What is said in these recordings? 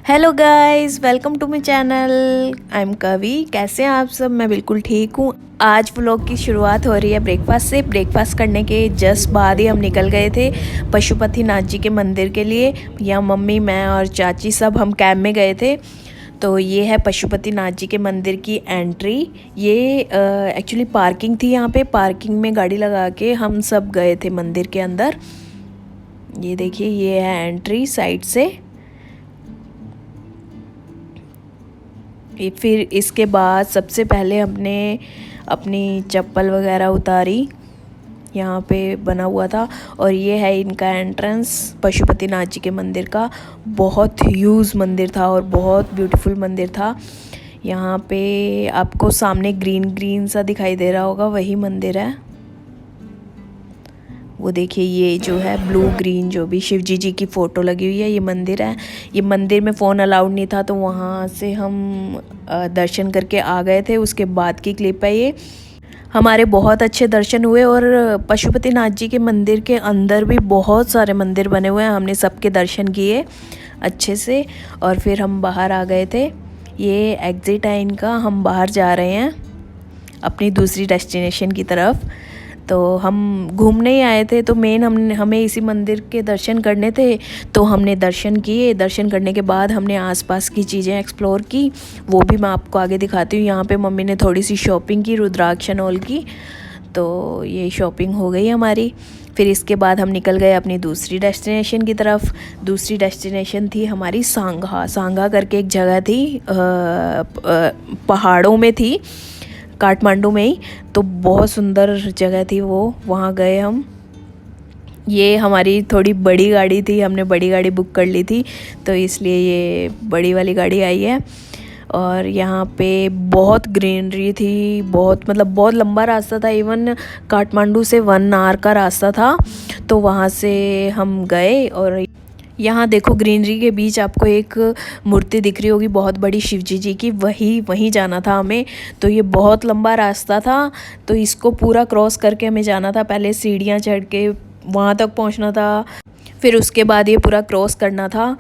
Hello guys, welcome to my channel. I am Kavi. कैसे हैं आप सब? मैं बिल्कुल ठीक हूँ। आज व्लॉग की शुरुआत हो रही है ब्रेकफास्ट से। ब्रेकफास्ट करने के जस्ट बाद ही हम निकल गए थे पशुपतिनाथ जी के मंदिर के लिए। यहाँ मम्मी, मैं और चाची सब हम कैब में गए थे। तो ये है पशुपतिनाथ जी के मंदिर की एंट्री। ये एक्चुअली पार्किंग थी। यहाँ पे पार्किंग में गाड़ी लगा के हम सब गए थे मंदिर के अंदर। ये देखिए, ये है एंट्री साइड से। फिर इसके बाद सबसे पहले हमने अपनी चप्पल वगैरह उतारी। यहाँ पे बना हुआ था और ये है इनका एंट्रेंस पशुपतिनाथ जी के मंदिर का। बहुत ह्यूज मंदिर था और बहुत ब्यूटीफुल मंदिर था। यहाँ पे आपको सामने ग्रीन ग्रीन सा दिखाई दे रहा होगा, वही मंदिर है। वो देखिए, ये जो है ब्लू ग्रीन जो भी शिव जी की फ़ोटो लगी हुई है, ये मंदिर है। ये मंदिर में फ़ोन अलाउड नहीं था, तो वहाँ से हम दर्शन करके आ गए थे। उसके बाद की क्लिप है ये। हमारे बहुत अच्छे दर्शन हुए और पशुपतिनाथ जी के मंदिर के अंदर भी बहुत सारे मंदिर बने हुए हैं। हमने सबके दर्शन किए अच्छे से और फिर हम बाहर आ गए थे। ये एग्ज़िट है इनका। हम बाहर जा रहे हैं अपनी दूसरी डेस्टिनेशन की तरफ। तो हम घूमने ही आए थे, तो मेन हमें इसी मंदिर के दर्शन करने थे। तो हमने दर्शन किए। दर्शन करने के बाद हमने आसपास की चीज़ें एक्सप्लोर की, वो भी मैं आपको आगे दिखाती हूँ। यहाँ पे मम्मी ने थोड़ी सी शॉपिंग की रुद्राक्ष नॉल की। तो ये शॉपिंग हो गई हमारी। फिर इसके बाद हम निकल गए अपनी दूसरी डेस्टिनेशन की तरफ। दूसरी डेस्टिनेशन थी हमारी सांगा। सांगा करके एक जगह थी, पहाड़ों में थी, काठमांडू में ही। तो बहुत सुंदर जगह थी वो, वहाँ गए हम। ये हमारी थोड़ी बड़ी गाड़ी थी, हमने बड़ी गाड़ी बुक कर ली थी, तो इसलिए ये बड़ी वाली गाड़ी आई है। और यहाँ पे बहुत ग्रीनरी थी, बहुत मतलब बहुत लंबा रास्ता था। इवन काठमांडू से 1 आवर का रास्ता था। तो वहाँ से हम गए और यहाँ देखो, ग्रीनरी के बीच आपको एक मूर्ति दिख रही होगी बहुत बड़ी शिव जी की। वहीं जाना था हमें। तो ये बहुत लंबा रास्ता था, तो इसको पूरा क्रॉस करके हमें जाना था। पहले सीढ़ियाँ चढ़ के वहाँ तक पहुँचना था, फिर उसके बाद ये पूरा क्रॉस करना था।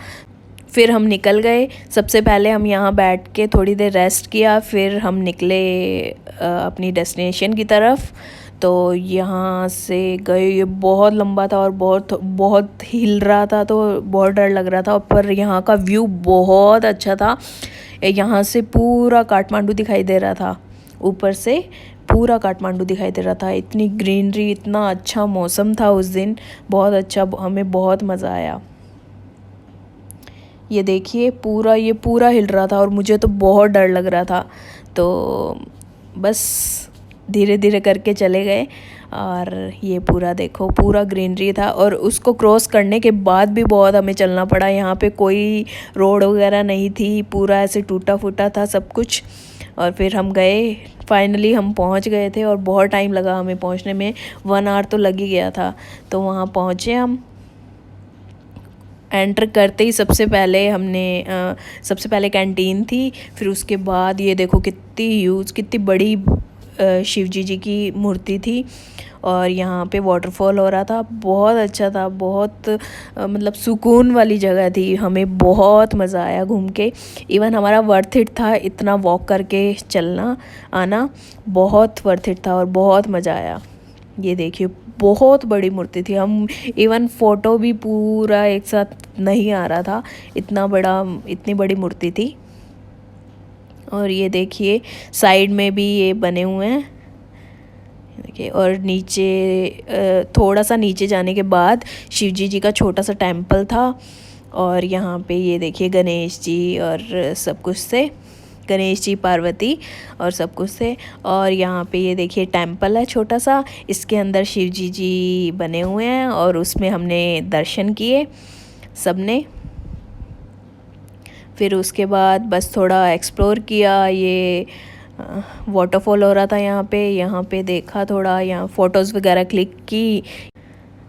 फिर हम निकल गए। सबसे पहले हम यहाँ बैठ के थोड़ी देर रेस्ट किया, फिर हम निकले अपनी डेस्टिनेशन की तरफ। तो यहाँ से गए। ये बहुत लंबा था और बहुत बहुत हिल रहा था, तो बहुत डर लग रहा था। पर यहाँ का व्यू बहुत अच्छा था। यहाँ से पूरा काठमांडू दिखाई दे रहा था। ऊपर से पूरा काठमांडू दिखाई दे रहा था। इतनी ग्रीनरी, इतना अच्छा मौसम था उस दिन, बहुत अच्छा। हमें बहुत मज़ा आया। ये देखिए, ये पूरा हिल रहा था और मुझे तो बहुत डर लग रहा था। तो बस धीरे धीरे करके चले गए और ये पूरा देखो, पूरा ग्रीनरी था। और उसको क्रॉस करने के बाद भी बहुत हमें चलना पड़ा। यहाँ पे कोई रोड वगैरह नहीं थी, पूरा ऐसे टूटा फूटा था सब कुछ। और फिर हम गए, फाइनली हम पहुँच गए थे और बहुत टाइम लगा हमें पहुँचने में। 1 आवर तो लग ही गया था। तो वहाँ पहुँचे हम। एंटर करते ही सबसे पहले कैंटीन थी। फिर उसके बाद ये देखो, कितनी बड़ी शिव जी की मूर्ति थी। और यहाँ पे वाटरफॉल हो रहा था, बहुत अच्छा था। बहुत मतलब सुकून वाली जगह थी। हमें बहुत मज़ा आया घूम के। इवन हमारा वर्थ इट था, इतना वॉक करके चलना आना बहुत वर्थ इट था और बहुत मज़ा आया। ये देखिए, बहुत बड़ी मूर्ति थी। हम इवन फ़ोटो भी पूरा एक साथ नहीं आ रहा था, इतनी बड़ी मूर्ति थी। और ये देखिए, साइड में भी ये बने हुए हैं देखिए। और नीचे थोड़ा सा नीचे जाने के बाद शिव जी का छोटा सा टेम्पल था। और यहाँ पे ये देखिए, गणेश जी और सब कुछ से, गणेश जी, पार्वती और सब कुछ से। और यहाँ पे ये देखिए, टेम्पल है छोटा सा, इसके अंदर शिव जी बने हुए हैं और उसमें हमने दर्शन किए सबने। फिर उसके बाद बस थोड़ा एक्सप्लोर किया। ये वाटरफॉल हो रहा था यहाँ पे देखा थोड़ा, यहाँ फ़ोटोज़ वगैरह क्लिक की।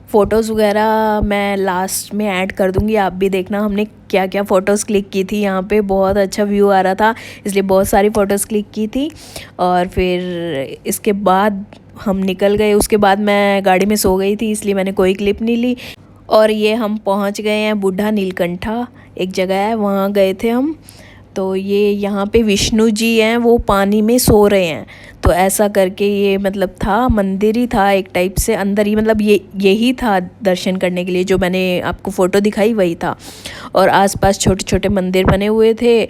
फ़ोटोज़ वगैरह मैं लास्ट में ऐड कर दूँगी, आप भी देखना हमने क्या क्या फ़ोटोज़ क्लिक की थी। यहाँ पे बहुत अच्छा व्यू आ रहा था, इसलिए बहुत सारी फ़ोटोज़ क्लिक की थी। और फिर इसके बाद हम निकल गए। उसके बाद मैं गाड़ी में सो गई थी, इसलिए मैंने कोई क्लिप नहीं ली। और ये हम पहुंच गए हैं बूढ़ा नीलकंठा, एक जगह है वहाँ गए थे हम। तो ये यहाँ पे विष्णु जी हैं, वो पानी में सो रहे हैं। तो ऐसा करके ये मतलब था, मंदिर ही था एक टाइप से अंदर ही, मतलब यही था दर्शन करने के लिए, जो मैंने आपको फ़ोटो दिखाई वही था। और आसपास छोटे छोटे मंदिर बने हुए थे,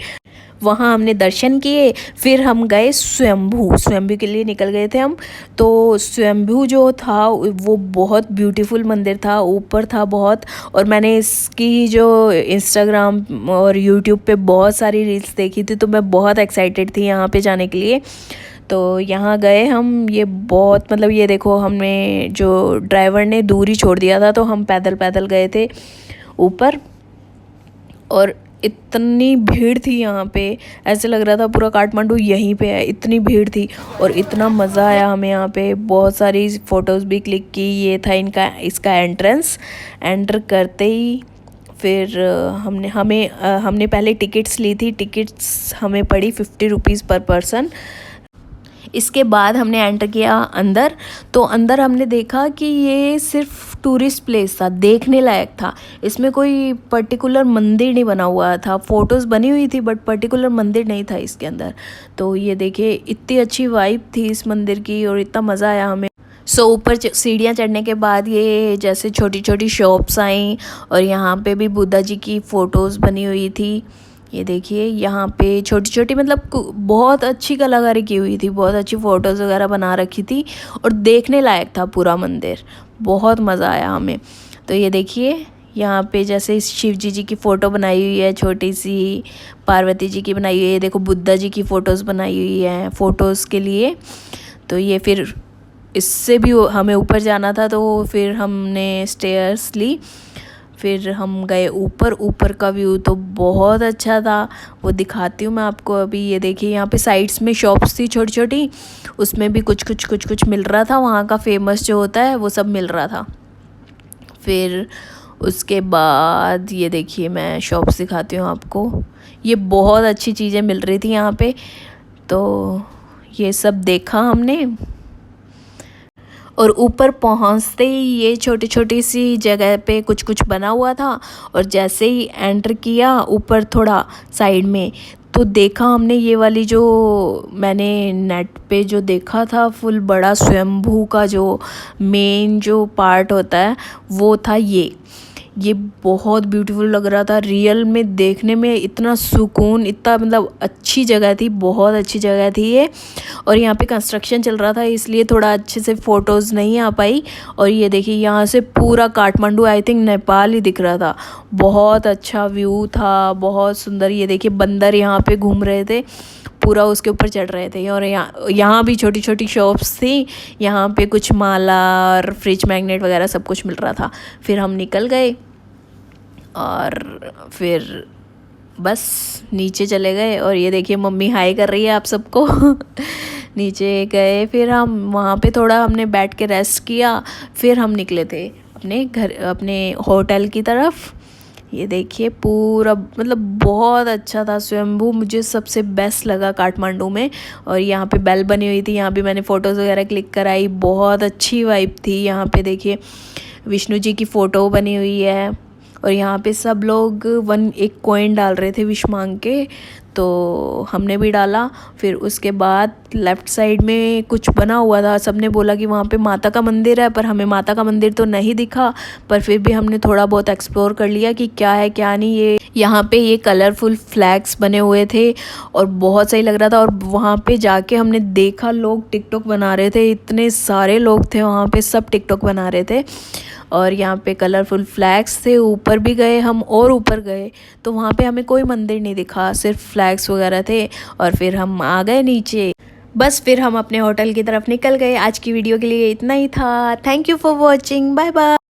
वहाँ हमने दर्शन किए। फिर हम गए स्वयंभू के लिए निकल गए थे हम। तो स्वयंभू जो था वो बहुत ब्यूटीफुल मंदिर था, ऊपर था बहुत। और मैंने इसकी जो इंस्टाग्राम और यूट्यूब पे बहुत सारी रील्स देखी थी, तो मैं बहुत एक्साइटेड थी यहाँ पे जाने के लिए। तो यहाँ गए हम, ये बहुत मतलब ये देखो, हमने जो ड्राइवर ने दूर ही छोड़ दिया था, तो हम पैदल पैदल गए थे ऊपर। और इतनी भीड़ थी यहाँ पे, ऐसे लग रहा था पूरा काठमांडू यहीं पे है, इतनी भीड़ थी। और इतना मज़ा आया हमें यहाँ पे, बहुत सारी फ़ोटोज़ भी क्लिक की। ये था इसका एंट्रेंस। एंटर करते ही फिर हमने पहले टिकट्स ली थी। टिकट्स हमें पड़ी 50 रुपीज़ पर पर्सन। इसके बाद हमने एंटर किया अंदर। तो अंदर हमने देखा कि ये सिर्फ टूरिस्ट प्लेस था, देखने लायक था। इसमें कोई पर्टिकुलर मंदिर नहीं बना हुआ था, फ़ोटोज़ बनी हुई थी बट पर्टिकुलर मंदिर नहीं था इसके अंदर। तो ये देखिए, इतनी अच्छी वाइब थी इस मंदिर की और इतना मज़ा आया हमें। ऊपर सीढ़ियाँ चढ़ने के बाद ये जैसे छोटी छोटी शॉप्स आई, और यहाँ पे भी बुद्धा जी की फ़ोटोज़ बनी हुई थी। ये देखिए यहाँ पे छोटी छोटी, मतलब बहुत अच्छी कलाकारी की हुई थी, बहुत अच्छी फ़ोटोज़ वगैरह बना रखी थी। और देखने लायक था पूरा मंदिर, बहुत मज़ा आया हमें। तो ये देखिए यहाँ पे जैसे शिव जी की फ़ोटो बनाई हुई है छोटी सी, पार्वती जी की बनाई हुई है, देखो बुद्धा जी की फ़ोटोज़ बनाई हुई है फ़ोटोज़ के लिए। तो ये फिर इससे भी हमें ऊपर जाना था, तो फिर हमने स्टेयर्स ली। फिर हम गए ऊपर। ऊपर का व्यू तो बहुत अच्छा था, वो दिखाती हूँ मैं आपको अभी। ये देखिए यहाँ पे साइड्स में शॉप्स थी छोटी छोटी, उसमें भी कुछ मिल रहा था, वहाँ का फेमस जो होता है वो सब मिल रहा था। फिर उसके बाद ये देखिए, मैं शॉप्स दिखाती हूँ आपको। ये बहुत अच्छी चीज़ें मिल रही थी यहाँ पे, तो ये सब देखा हमने। और ऊपर पहुंचते ही ये छोटी छोटी सी जगह पे कुछ बना हुआ था। और जैसे ही एंटर किया ऊपर थोड़ा साइड में, तो देखा हमने ये वाली, जो मैंने नेट पे जो देखा था फुल बड़ा स्वयंभू का जो मेन जो पार्ट होता है, वो था ये बहुत ब्यूटीफुल लग रहा था रियल में, देखने में इतना सुकून, इतना मतलब अच्छी जगह थी, बहुत अच्छी जगह थी ये। और यहाँ पे कंस्ट्रक्शन चल रहा था, इसलिए थोड़ा अच्छे से फ़ोटोज़ नहीं आ पाई। और ये देखिए यहाँ से पूरा काठमांडू, आई थिंक नेपाल ही दिख रहा था। बहुत अच्छा व्यू था, बहुत सुंदर। ये देखिए बंदर यहाँ पे घूम रहे थे, पूरा उसके ऊपर चढ़ रहे थे। और यहाँ भी छोटी छोटी शॉप्स थी, यहाँ पे कुछ माला और फ्रिज मैग्नेट वगैरह सब कुछ मिल रहा था। फिर हम निकल गए और फिर बस नीचे चले गए। और ये देखिए मम्मी हाय कर रही है आप सबको। नीचे गए, फिर हम वहाँ पे थोड़ा हमने बैठ के रेस्ट किया। फिर हम निकले थे अपने घर, अपने होटल की तरफ। ये देखिए पूरा मतलब बहुत अच्छा था स्वयंभू, मुझे सबसे बेस्ट लगा काठमांडू में। और यहाँ पे बेल बनी हुई थी, यहाँ भी मैंने फ़ोटोज़ वगैरह क्लिक कराई, बहुत अच्छी वाइब थी। यहाँ पे देखिए विष्णु जी की फ़ोटो बनी हुई है। और यहाँ पे सब लोग एक कॉइन डाल रहे थे विश मांग के, तो हमने भी डाला। फिर उसके बाद लेफ़्ट साइड में कुछ बना हुआ था, सबने बोला कि वहाँ पे माता का मंदिर है, पर हमें माता का मंदिर तो नहीं दिखा। पर फिर भी हमने थोड़ा बहुत एक्सप्लोर कर लिया कि क्या है क्या नहीं। ये यहाँ पे ये कलरफुल फ्लैग्स बने हुए थे और बहुत सही लग रहा था। और वहाँ पे जाके हमने देखा लोग टिकटॉक बना रहे थे, इतने सारे लोग थे वहाँ पे, सब टिकटॉक बना रहे थे। और यहाँ पे कलरफुल फ्लैग्स थे। ऊपर भी गए हम, और ऊपर गए तो वहाँ पे हमें कोई मंदिर नहीं दिखा, सिर्फ फ्लैग्स वगैरह थे। और फिर हम आ गए नीचे, बस फिर हम अपने होटल की तरफ निकल गए। आज की वीडियो के लिए इतना ही था। Thank you for watching, bye bye.